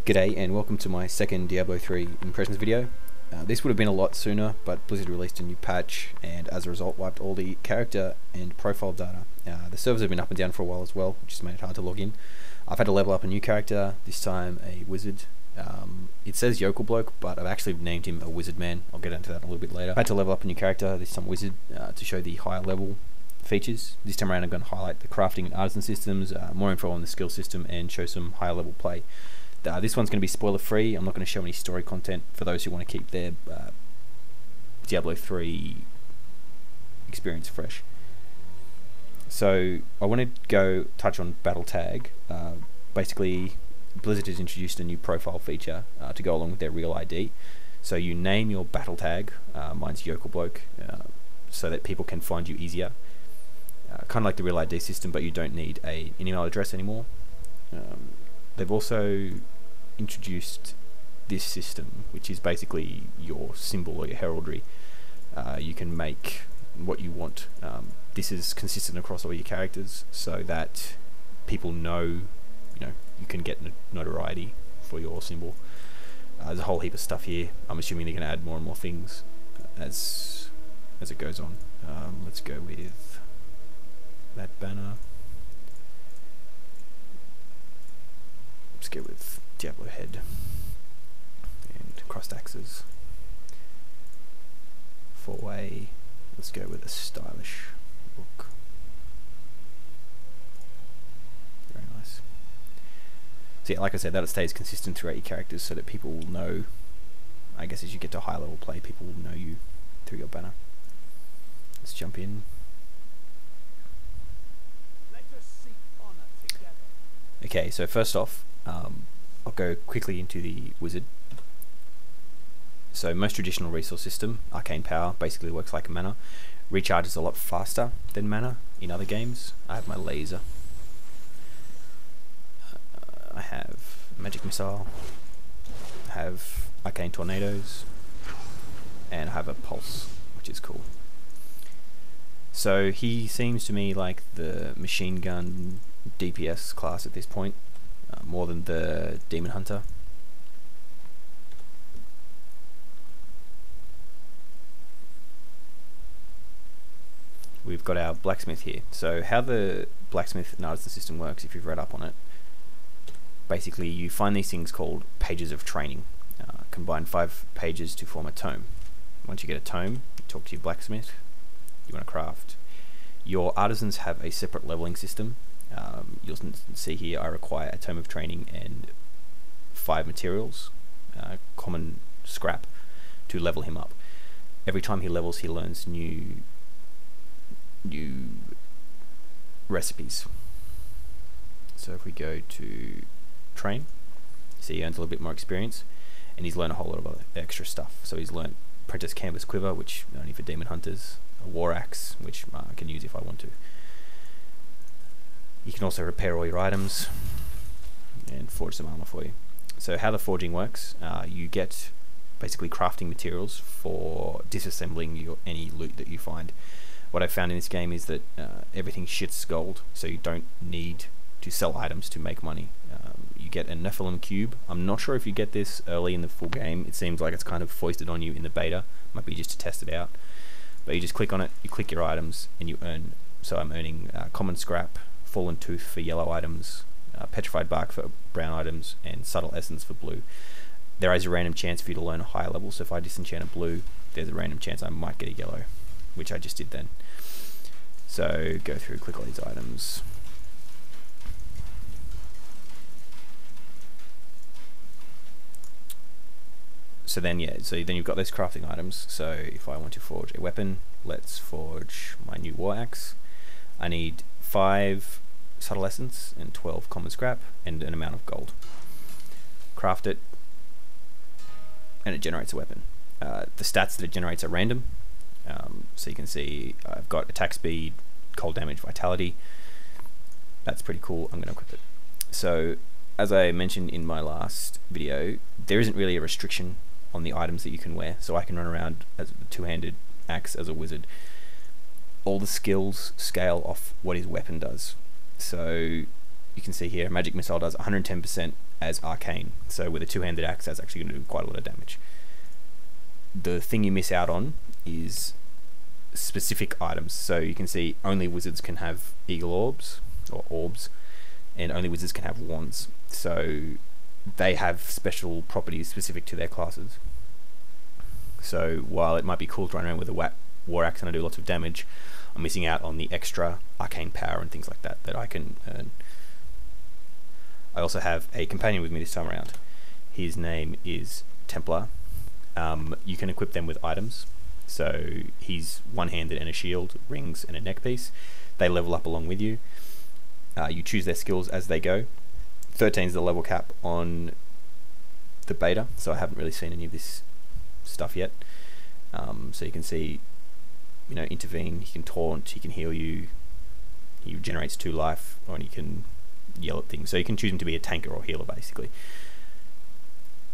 G'day and welcome to my second Diablo 3 impressions video. This would have been a lot sooner, but Blizzard released a new patch and as a result wiped all the character and profile data. The servers have been up and down for a while as well, which has made it hard to log in. I've had to level up a new character, this time a wizard. It says Yokel Bloke, but I've actually named him a wizard man. I'll get into that a little bit later. I had to level up a new character, this time wizard, to show the higher level features. This time around I'm going to highlight the crafting and artisan systems, more info on the skill system, and show some higher level play. This one's going to be spoiler free. I'm not going to show any story content for those who want to keep their Diablo 3 experience fresh. So I want to go touch on battle tag. Basically Blizzard has introduced a new profile feature to go along with their real ID. So you name your battle tag, mine's Yokel Bloke, so that people can find you easier. Kind of like the real ID system, but you don't need an email address anymore. They've also introduced this system, which is basically your symbol or your heraldry. You can make what you want. This is consistent across all your characters, so that people know, you can get notoriety for your symbol. There's a whole heap of stuff here. I'm assuming they're going to add more and more things as it goes on. Let's go with that banner. Let's go with Diablo head and crossed axes. 4-way. Let's go with a stylish look. Very nice. So yeah, like I said, that it stays consistent throughout your characters so that people will know, I guess as you get to high level play, people will know you through your banner. Let's jump in. Okay, so first off, I'll go quickly into the wizard. So most traditional resource system, arcane power, basically works like mana. Recharges a lot faster than mana in other games. I have my laser. I have magic missile. I have arcane tornadoes. And I have a pulse, which is cool. So he seems to me like the machine gun DPS class at this point, more than the demon hunter. We've got our blacksmith here. So how the blacksmith and artisan system works, if you've read up on it, basically you find these things called pages of training. Combine 5 pages to form a tome. Once you get a tome, you talk to your blacksmith, you want to craft. Your artisans have a separate leveling system. You'll see here I require a tome of training and 5 materials, common scrap, to level him up. Every time he levels, he learns new recipes. So if we go to train, see he earns a little bit more experience, and he's learned a whole lot of other extra stuff. So he's learned Apprentice Canvas Quiver, which only for demon hunters, a war axe, which I can use if I want to. You can also repair all your items and forge some armor for you. So how the forging works, you get basically crafting materials for disassembling any loot that you find. What I found in this game is that everything shits gold, so you don't need to sell items to make money. You get a Nephilim cube. I'm not sure if you get this early in the full game. It seems like it's kind of foisted on you in the beta. Might be just to test it out. But you just click on it, you click your items, and you earn. So I'm earning common scrap, fallen tooth for yellow items, petrified bark for brown items, and subtle essence for blue. There is a random chance for you to learn a higher level, so if I disenchant a blue, there's a random chance I might get a yellow, which I just did then. So go through, click all these items. So then you've got those crafting items. So if I want to forge a weapon, let's forge my new war axe. I need 5 subtle essence and 12 common scrap and an amount of gold. Craft it, and it generates a weapon. The stats that it generates are random. So you can see I've got attack speed, cold damage, vitality. That's pretty cool. I'm going to equip it. So as I mentioned in my last video, there isn't really a restriction on the items that you can wear. So I can run around as a two-handed axe as a wizard. All the skills scale off what his weapon does. So you can see here, magic missile does 110% as arcane. So with a two-handed axe, that's actually going to do quite a lot of damage. The thing you miss out on is specific items. So you can see only wizards can have eagle orbs, or orbs, and only wizards can have wands. So they have special properties specific to their classes. So while it might be cool to run around with a war axe and I do lots of damage, I'm missing out on the extra arcane power and things like that that I can earn. I also have a companion with me this time around. His name is Templar. You can equip them with items. So he's one-handed and a shield, rings and a neck piece. They level up along with you. You choose their skills as they go. 13 is the level cap on the beta, so I haven't really seen any of this stuff yet. So you can see, you know, intervene, he can taunt, he can heal you, he generates 2 life, or he can yell at things. So you can choose him to be a tanker or healer, basically.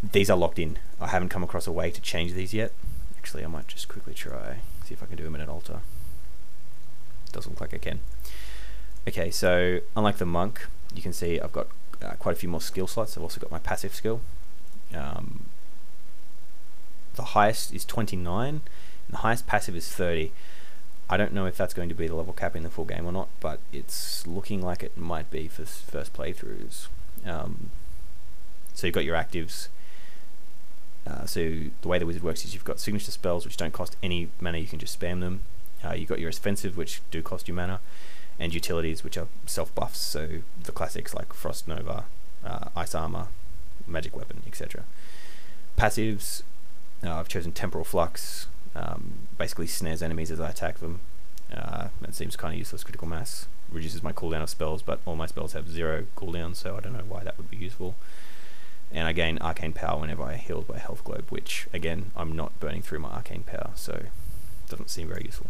These are locked in. I haven't come across a way to change these yet. Actually, I might just quickly try, see if I can do them in an altar. Doesn't look like I can. Okay, so unlike the monk, you can see I've got quite a few more skill slots. I've also got my passive skill. The highest is 29, and the highest passive is 30. I don't know if that's going to be the level cap in the full game or not, but it's looking like it might be for first playthroughs. So you've got your actives. So the way the wizard works is you've got signature spells which don't cost any mana, you can just spam them. You've got your offensive which do cost you mana, and utilities which are self buffs, so the classics like Frost Nova, Ice Armor, Magic Weapon, etc. Passives, I've chosen Temporal Flux, basically snares enemies as I attack them. That seems kind of useless. Critical Mass reduces my cooldown of spells, but all my spells have 0 cooldown, so I don't know why that would be useful. And I gain Arcane Power whenever I healed by Health Globe, which again, I'm not burning through my Arcane Power, so it doesn't seem very useful.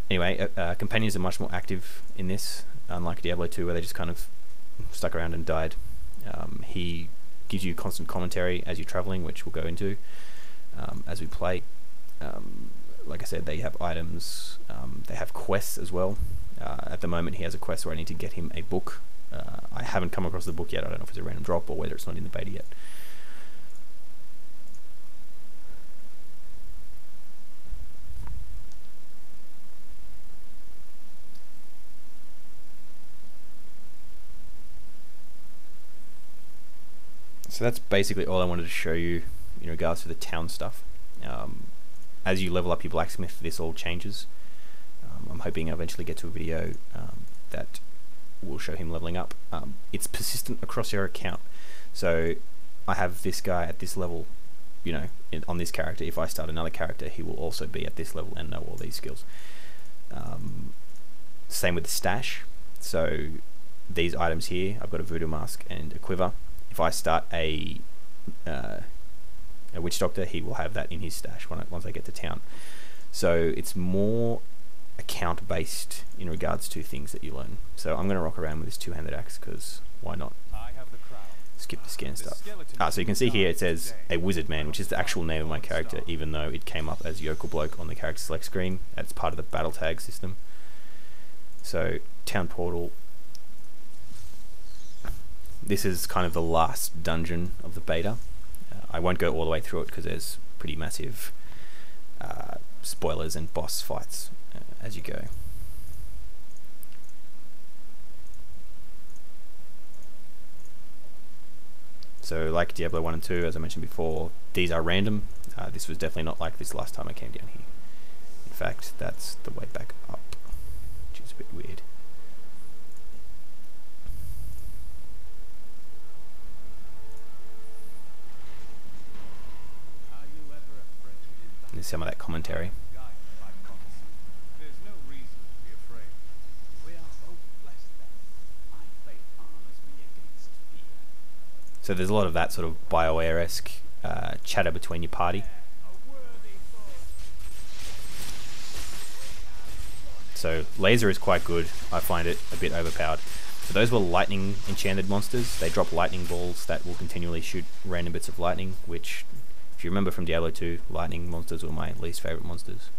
Anyway, companions are much more active in this, unlike Diablo 2 where they just kind of stuck around and died. He gives you constant commentary as you're travelling, which we'll go into as we play. Like I said, they have items, they have quests as well. At the moment he has a quest where I need to get him a book. I haven't come across the book yet. I don't know if it's a random drop or whether it's not in the beta yet. So that's basically all I wanted to show you in regards to the town stuff. As you level up your blacksmith, this all changes. I'm hoping I eventually get to a video that will show him leveling up. It's persistent across your account. So I have this guy at this level, you know, on this character. If I start another character, he will also be at this level and know all these skills. Same with the stash. So these items here, I've got a voodoo mask and a quiver. If I start a witch doctor, he will have that in his stash once I get to town. So it's more account based in regards to things that you learn. So I'm going to rock around with this two-handed axe because why not? Skip the scan stuff. So you can see here it says a wizard man, which is the actual name of my character, even though it came up as yokel bloke on the character select screen. That's part of the battle tag system. So town portal. This is kind of the last dungeon of the beta. I won't go all the way through it because there's pretty massive spoilers and boss fights as you go. So like Diablo 1 and 2, as I mentioned before, these are random. This was definitely not like this last time I came down here. In fact, that's the way back up, which is a bit weird. There's some of that commentary. So there's a lot of that sort of BioWare-esque chatter between your party. So laser is quite good. I find it a bit overpowered. So those were lightning enchanted monsters. They drop lightning balls that will continually shoot random bits of lightning, which, if you remember from Diablo 2, lightning monsters were my least favourite monsters.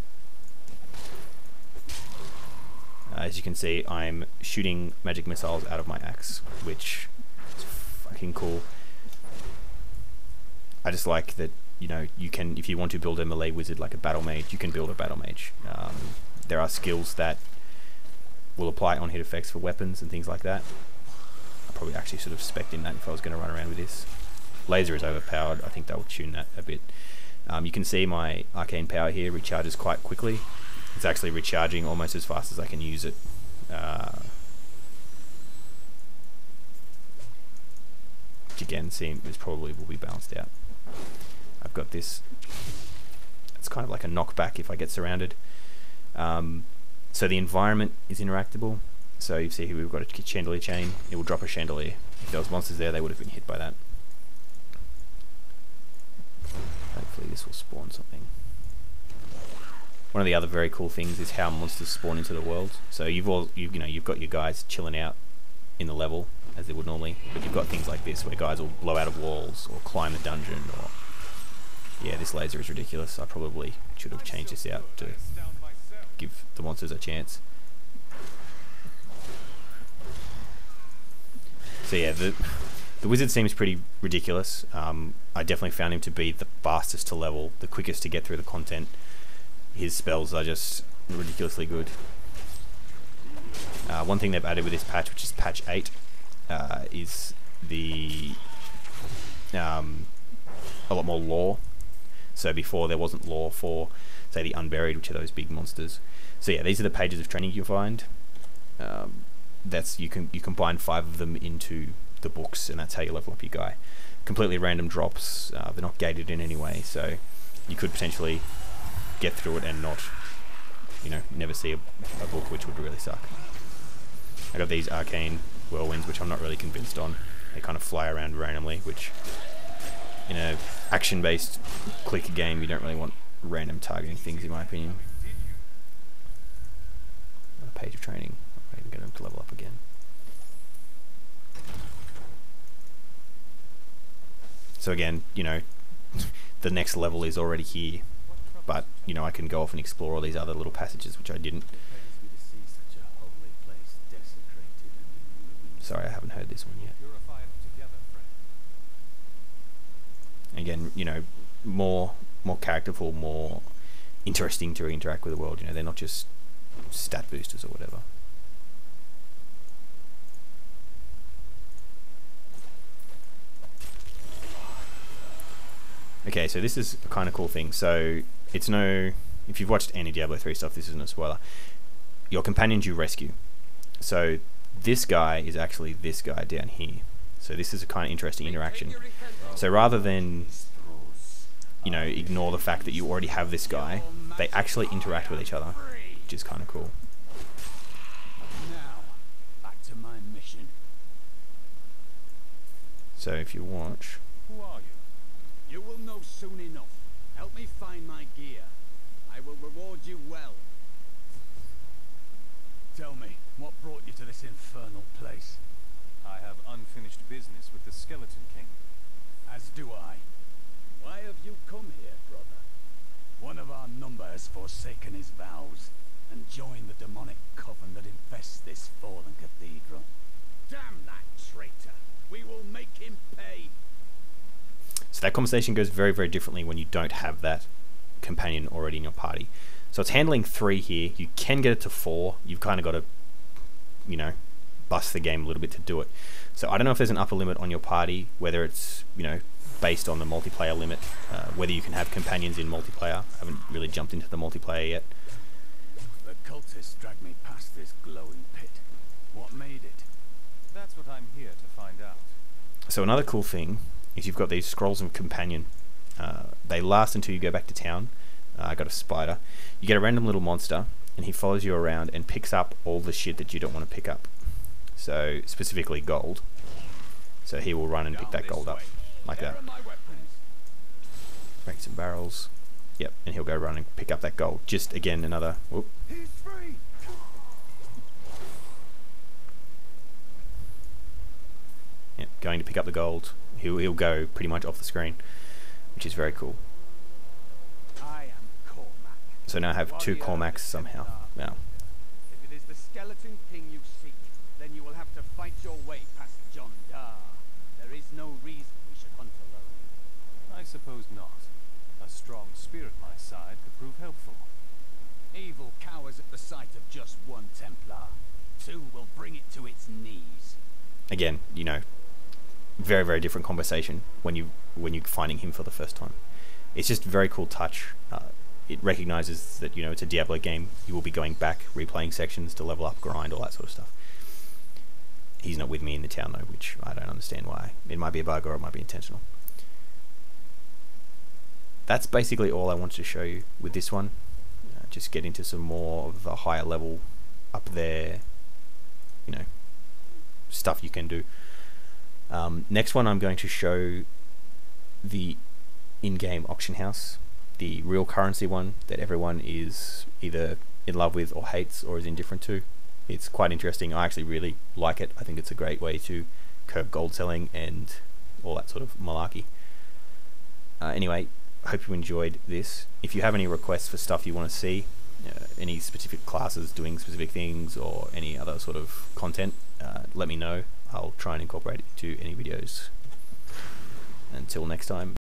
As you can see, I'm shooting magic missiles out of my axe, which is fucking cool. I just like that, you know, you can, if you want to build a melee wizard like a battle mage, you can build a battle mage. There are skills that will apply on hit effects for weapons and things like that. I'll probably actually sort of spec in that if I was going to run around with this. Laser is overpowered. I think they'll tune that a bit. You can see my arcane power here recharges quite quickly. It's actually recharging almost as fast as I can use it. Which again, seems probably will be balanced out. I've got this. It's kind of like a knockback if I get surrounded. So the environment is interactable. So you see here we've got a chandelier chain. It will drop a chandelier. If there was monsters there, they would have been hit by that. Hopefully this will spawn something. One of the other very cool things is how monsters spawn into the world. So you've got your guys chilling out in the level as they would normally, but you've got things like this where guys will blow out of walls or climb a dungeon. Or yeah, this laser is ridiculous. I probably should have changed this out to give the monsters a chance. So yeah, the wizard seems pretty ridiculous. I definitely found him to be the fastest to level, the quickest to get through the content. His spells are just ridiculously good. One thing they've added with this patch, which is patch 8, is the a lot more lore. So before there wasn't lore for, say, the Unburied, which are those big monsters. So yeah, these are the pages of training you find. That's you combine 5 of them into the books, and that's how you level up your guy. Completely random drops. They're not gated in any way, so you could potentially get through it and not, you know, never see a book, which would really suck. I got these arcane whirlwinds, which I'm not really convinced on. They kind of fly around randomly, which in a action-based clicker game, you don't really want random targeting things, in my opinion. A page of training. I'm even get them to level up again. So again, you know, the next level is already here, but you know, I can go off and explore all these other little passages, which I didn't. Sorry, I haven't heard this one yet. Again, you know, more characterful, more interesting to interact with the world. You know, they're not just stat boosters or whatever. Okay, so this is a kind of cool thing. So it's if you've watched any Diablo 3 stuff, this isn't a spoiler. Your companions you rescue. So this guy is actually this guy down here. So this is a kind of interesting interaction. So rather than, you know, ignore the fact that you already have this guy, they actually interact with each other, which is kind of cool. Now, back to my mission. So if you watch... Who are you? You will know soon enough. Help me find my gear. I will reward you well. Tell me, what brought you to this infernal place? I have unfinished business with the Skeleton King. As do I. Why have you come here, brother? One of our number has forsaken his vows and joined the demonic coven that infests this fallen cathedral. Damn that traitor! We will make him pay! So that conversation goes very, very differently when you don't have that companion already in your party. So it's handling 3 here. You can get it to 4. You've kind of got to, you know, bust the game a little bit to do it. So I don't know if there's an upper limit on your party, whether it's, you know, based on the multiplayer limit, whether you can have companions in multiplayer. I haven't really jumped into the multiplayer yet. The cultists dragged me past this glowing pit. What made it? That's what I'm here to find out. So another cool thing is you've got these scrolls of companion. They last until you go back to town. I got a spider. You get a random little monster, and he follows you around and picks up all the shit that you don't want to pick up. So specifically gold. So he will run and pick that gold up, like that. Break some barrels. Yep, and he'll go run and pick up that gold. Just again another. Whoop. He's free. Yep, going to pick up the gold. He'll go pretty much off the screen, which is very cool. I am Cormac. So now I have 2 Cormacs somehow. Now, If it is the Skeleton King you seek, then you will have to fight your way past John Dar. There is no reason we should hunt alone. I suppose not. A strong spirit my side could prove helpful. Evil cowers at the sight of just one Templar. Two will bring it to its knees. Again, you know, very, very different conversation when you're finding him for the first time. It's just a very cool touch. It recognizes that, you know, it's a Diablo game. You will be going back, replaying sections to level up, grind, all that sort of stuff. He's not with me in the town though, which I don't understand why. It might be a bug or it might be intentional. That's basically all I wanted to show you with this one. Just get into some more of a higher level up there, you know, stuff you can do. Next one, I'm going to show the in-game auction house, the real currency one that everyone is either in love with or hates or is indifferent to. It's quite interesting. I actually really like it. I think it's a great way to curb gold selling and all that sort of malarkey. Anyway, hope you enjoyed this. If you have any requests for stuff you want to see, any specific classes doing specific things or any other sort of content, let me know. I'll try and incorporate it into any videos. Until next time.